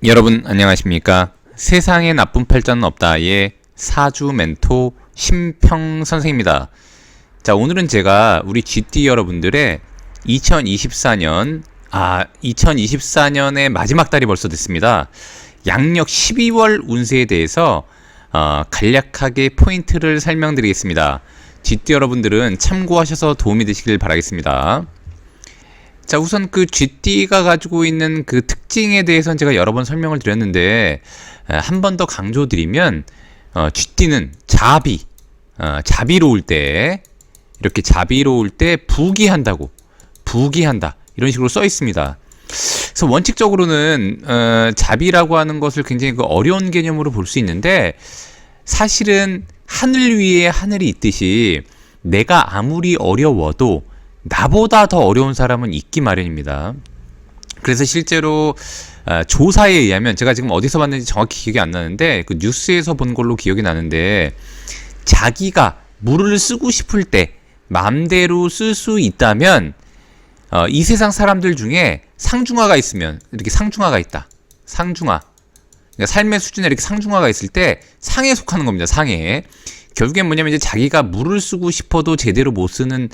여러분 안녕하십니까? 세상에 나쁜 팔자는 없다의 사주 멘토 심평 선생입니다. 자, 오늘은 제가 우리 GT 여러분들의 2024년의 마지막 달이 벌써 됐습니다. 양력 12월 운세에 대해서 간략하게 포인트를 설명드리겠습니다. GT 여러분들은 참고하셔서 도움이 되시길 바라겠습니다. 자, 우선 그 GT가 가지고 있는 그 특징에 대해서는 제가 여러 번 설명을 드렸는데 한 번 더 강조드리면 GT는 자비로울 때, 이렇게 자비로울 때 부귀한다 이런 식으로 써 있습니다. 그래서 원칙적으로는 자비라고 하는 것을 굉장히 그 어려운 개념으로 볼 수 있는데, 사실은 하늘 위에 하늘이 있듯이 내가 아무리 어려워도 나보다 더 어려운 사람은 있기 마련입니다. 그래서 실제로 조사에 의하면, 제가 지금 어디서 봤는지 정확히 기억이 안 나는데 그 뉴스에서 본 걸로 기억이 나는데, 자기가 물을 쓰고 싶을 때 마음대로 쓸 수 있다면 이 세상 사람들 중에 상중하가 있으면, 이렇게 상중하가 있다, 상중하, 그러니까 삶의 수준에 이렇게 상중하가 있을 때 상에 속하는 겁니다. 상에. 결국엔 뭐냐면, 이제 자기가 물을 쓰고 싶어도 제대로 못 쓰는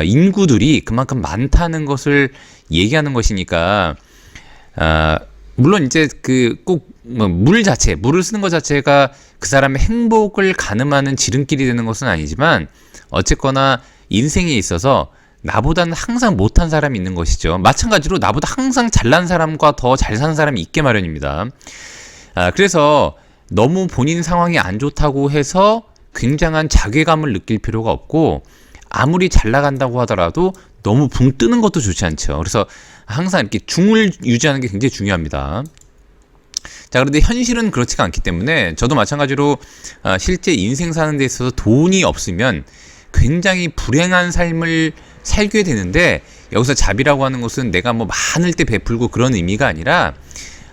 인구들이 그만큼 많다는 것을 얘기하는 것이니까, 물론 이제 물을 쓰는 것 자체가 그 사람의 행복을 가늠하는 지름길이 되는 것은 아니지만, 어쨌거나 인생에 있어서 나보다는 항상 못한 사람이 있는 것이죠. 마찬가지로 나보다 항상 잘난 사람과 더 잘 사는 사람이 있게 마련입니다. 그래서 너무 본인 상황이 안 좋다고 해서 굉장한 자괴감을 느낄 필요가 없고, 아무리 잘 나간다고 하더라도 너무 붕 뜨는 것도 좋지 않죠. 그래서 항상 이렇게 중을 유지하는 게 굉장히 중요합니다. 자, 그런데 현실은 그렇지가 않기 때문에, 저도 마찬가지로 실제 인생 사는 데 있어서 돈이 없으면 굉장히 불행한 삶을 살게 되는데, 여기서 자비라고 하는 것은 내가 뭐 많을 때 베풀고 그런 의미가 아니라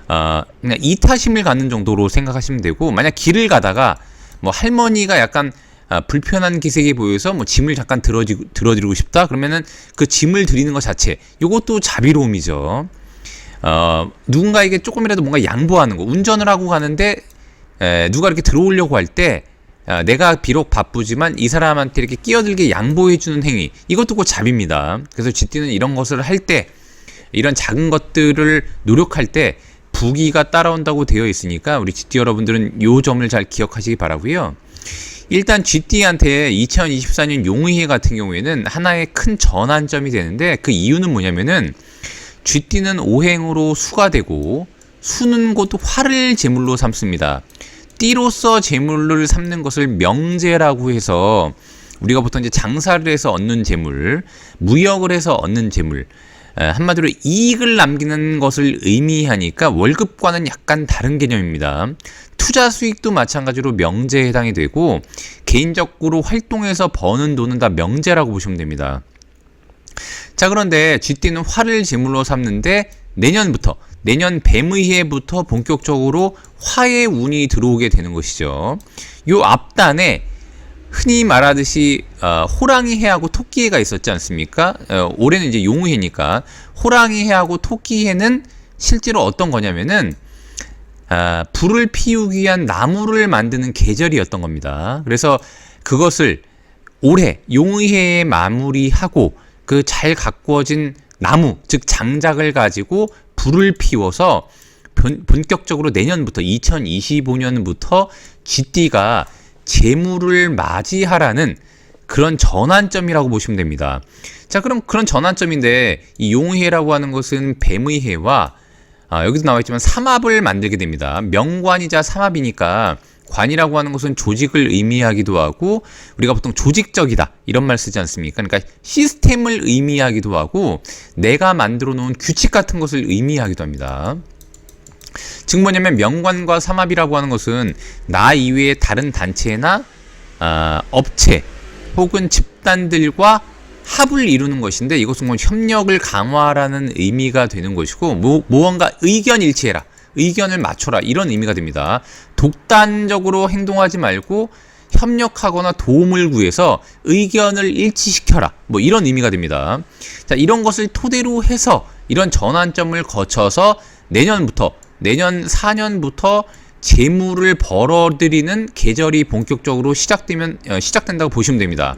그냥 이타심을 갖는 정도로 생각하시면 되고, 만약 길을 가다가 뭐 할머니가 약간 불편한 기색이 보여서 뭐 짐을 잠깐 들어드리고 싶다, 그러면은 그 짐을 드리는 것 자체, 이것도 자비로움이죠. 누군가에게 조금이라도 뭔가 양보하는 거, 운전을 하고 가는데 누가 이렇게 들어오려고 할 때 내가 비록 바쁘지만 이 사람한테 이렇게 끼어들게 양보해주는 행위, 이것도 곧 자비입니다. 그래서 GT는 이런 것을 할 때, 이런 작은 것들을 노력할 때 부귀가 따라온다고 되어 있으니까, 우리 GT 여러분들은 이 점을 잘 기억하시기 바라고요. 일단 GT한테 2024년 용의해 같은 경우에는 하나의 큰 전환점이 되는데, 그 이유는 뭐냐면은, GT는 오행으로 수가 되고, 수는 곧 화를 제물로 삼습니다. 띠로서 제물을 삼는 것을 명제라고 해서, 우리가 보통 이제 장사를 해서 얻는 재물, 무역을 해서 얻는 재물, 한마디로 이익을 남기는 것을 의미하니까 월급과는 약간 다른 개념입니다. 투자 수익도 마찬가지로 명제에 해당이 되고, 개인적으로 활동해서 버는 돈은 다 명제라고 보시면 됩니다. 자, 그런데 GT는 화를 제물로 삼는데, 내년 뱀의해부터 본격적으로 화의 운이 들어오게 되는 것이죠. 요 앞단에 흔히 말하듯이 호랑이 해하고 토끼 해가 있었지 않습니까? 올해는 이제 용의해니까, 호랑이 해하고 토끼 해는 실제로 어떤 거냐면은 불을 피우기 위한 나무를 만드는 계절이었던 겁니다. 그래서 그것을 올해 용의해에 마무리하고, 그 잘 가꾸어진 나무, 즉 장작을 가지고 불을 피워서 본격적으로 내년부터, 2025년부터 GT가 재물을 맞이하라는 그런 전환점이라고 보시면 됩니다. 자, 그럼 그런 전환점인데, 이 용의해라고 하는 것은 뱀의 해와 여기도 나와있지만 삼합을 만들게 됩니다. 명관이자 삼합이니까, 관이라고 하는 것은 조직을 의미하기도 하고, 우리가 보통 조직적이다 이런 말 쓰지 않습니까? 그러니까 시스템을 의미하기도 하고, 내가 만들어 놓은 규칙 같은 것을 의미하기도 합니다. 즉 뭐냐면, 명관과 삼합이라고 하는 것은 나 이외의 다른 단체나 업체 혹은 집단들과 합을 이루는 것인데, 이것은 뭐 협력을 강화하라는 의미가 되는 것이고, 무언가 의견 일치해라, 의견을 맞춰라, 이런 의미가 됩니다. 독단적으로 행동하지 말고 협력하거나 도움을 구해서 의견을 일치시켜라, 뭐 이런 의미가 됩니다. 자, 이런 것을 토대로 해서, 이런 전환점을 거쳐서 내년부터 내년 4년부터 재물을 벌어들이는 계절이 본격적으로 시작된다고 보시면 됩니다.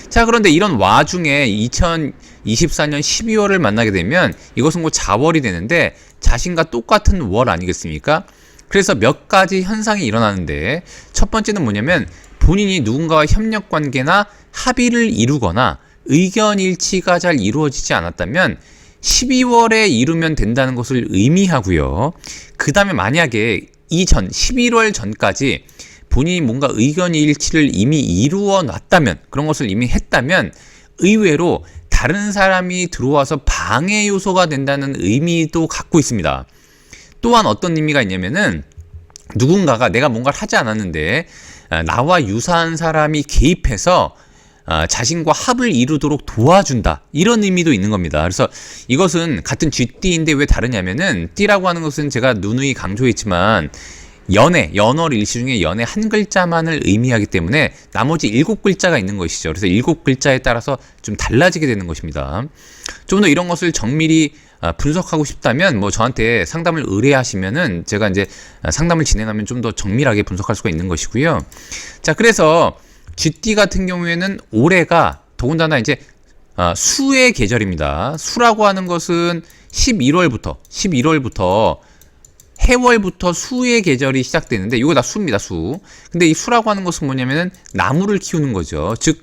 자, 그런데 이런 와중에 2024년 12월을 만나게 되면 이것은 곧 자월이 되는데 자신과 똑같은 월 아니겠습니까? 그래서 몇 가지 현상이 일어나는데 첫 번째는 뭐냐면 본인이 누군가와 협력 관계나 합의를 이루거나 의견 일치가 잘 이루어지지 않았다면 12월에 이루면 된다는 것을 의미하고요. 그 다음에 만약에 이전 11월 전까지 본인이 뭔가 의견 일치를 이미 이루어 놨다면, 그런 것을 이미 했다면 의외로 다른 사람이 들어와서 방해 요소가 된다는 의미도 갖고 있습니다. 또한 어떤 의미가 있냐면은 누군가가 내가 뭔가를 하지 않았는데 나와 유사한 사람이 개입해서 자신과 합을 이루도록 도와준다, 이런 의미도 있는 겁니다. 그래서 이것은 같은 쥐띠인데 왜 다르냐면은 띠라고 하는 것은 제가 누누이 강조했지만 연월 일시 중에 연의 한 글자만을 의미하기 때문에 나머지 7글자가 있는 것이죠. 그래서 7글자에 따라서 좀 달라지게 되는 것입니다. 좀 더 이런 것을 정밀히 분석하고 싶다면 뭐 저한테 상담을 의뢰하시면은 제가 이제 상담을 진행하면 좀 더 정밀하게 분석할 수가 있는 것이고요. 자, 그래서 쥐띠 같은 경우에는 올해가 더군다나 이제 수의 계절입니다. 수라고 하는 것은 11월부터 해월부터 수의 계절이 시작되는데 이거 다 수입니다. 수. 근데 이 수라고 하는 것은 뭐냐면은 나무를 키우는 거죠. 즉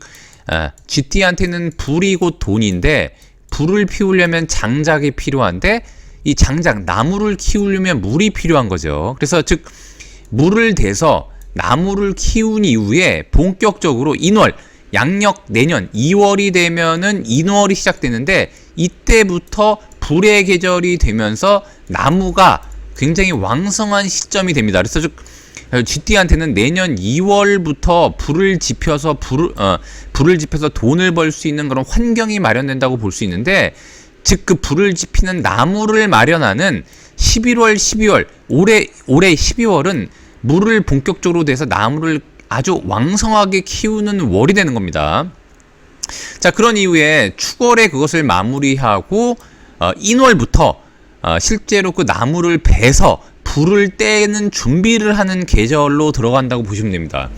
쥐띠한테는 불이 곧 돈인데 불을 피우려면 장작이 필요한데 이 장작, 나무를 키우려면 물이 필요한 거죠. 그래서 즉 물을 대서 나무를 키운 이후에 본격적으로 인월, 양력 내년 2월이 되면은 인월이 시작되는데 이때부터 불의 계절이 되면서 나무가 굉장히 왕성한 시점이 됩니다. 그래서 즉 쥐띠한테는 내년 2월부터 불을 지펴서 돈을 벌 수 있는 그런 환경이 마련된다고 볼 수 있는데, 즉 그 불을 지피는 나무를 마련하는 11월, 12월, 올해 12월은 물을 본격적으로 대서 나무를 아주 왕성하게 키우는 월이 되는 겁니다. 자, 그런 이후에 축월에 그것을 마무리하고 인월부터 실제로 그 나무를 베서 불을 떼는 준비를 하는 계절로 들어간다고 보시면 됩니다.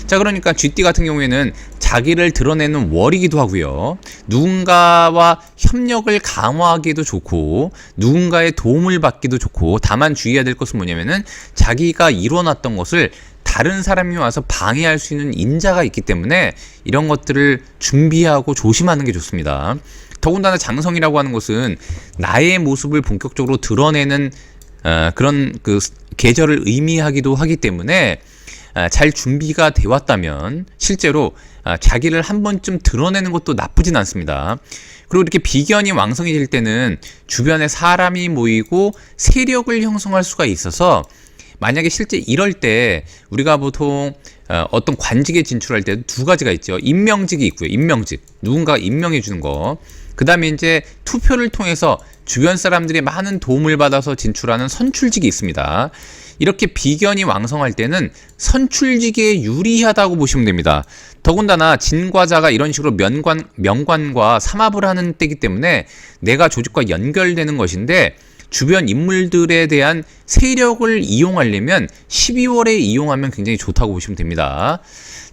자, 그러니까 쥐띠 같은 경우에는 자기를 드러내는 월이기도 하고요. 누군가와 협력을 강화하기도 좋고 누군가의 도움을 받기도 좋고, 다만 주의해야 될 것은 뭐냐면은 자기가 이뤄놨던 것을 다른 사람이 와서 방해할 수 있는 인자가 있기 때문에 이런 것들을 준비하고 조심하는 게 좋습니다. 더군다나 장성이라고 하는 것은 나의 모습을 본격적으로 드러내는 그런 그 계절을 의미하기도 하기 때문에 잘 준비가 되어 왔다면 실제로 자기를 한 번쯤 드러내는 것도 나쁘진 않습니다. 그리고 이렇게 비견이 왕성해질 때는 주변에 사람이 모이고 세력을 형성할 수가 있어서, 만약에 실제 이럴 때 우리가 보통 어떤 관직에 진출할 때 두 가지가 있죠. 임명직이 있고요. 임명직, 누군가가 임명해 주는 거. 그 다음에 이제 투표를 통해서 주변 사람들이 많은 도움을 받아서 진출하는 선출직이 있습니다. 이렇게 비견이 왕성할 때는 선출직에 유리하다고 보시면 됩니다. 더군다나 진과자가 이런 식으로 명관과 삼합을 하는 때이기 때문에 내가 조직과 연결되는 것인데, 주변 인물들에 대한 세력을 이용하려면 12월에 이용하면 굉장히 좋다고 보시면 됩니다.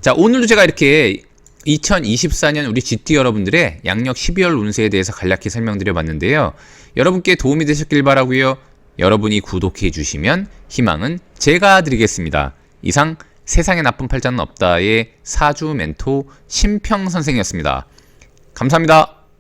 자, 오늘도 제가 이렇게 2024년 우리 쥐띠 여러분들의 양력 12월 운세에 대해서 간략히 설명드려 봤는데요. 여러분께 도움이 되셨길 바라고요. 여러분이 구독해 주시면 희망은 제가 드리겠습니다. 이상 세상에 나쁜 팔자는 없다의 사주 멘토 심평 선생이었습니다. 감사합니다.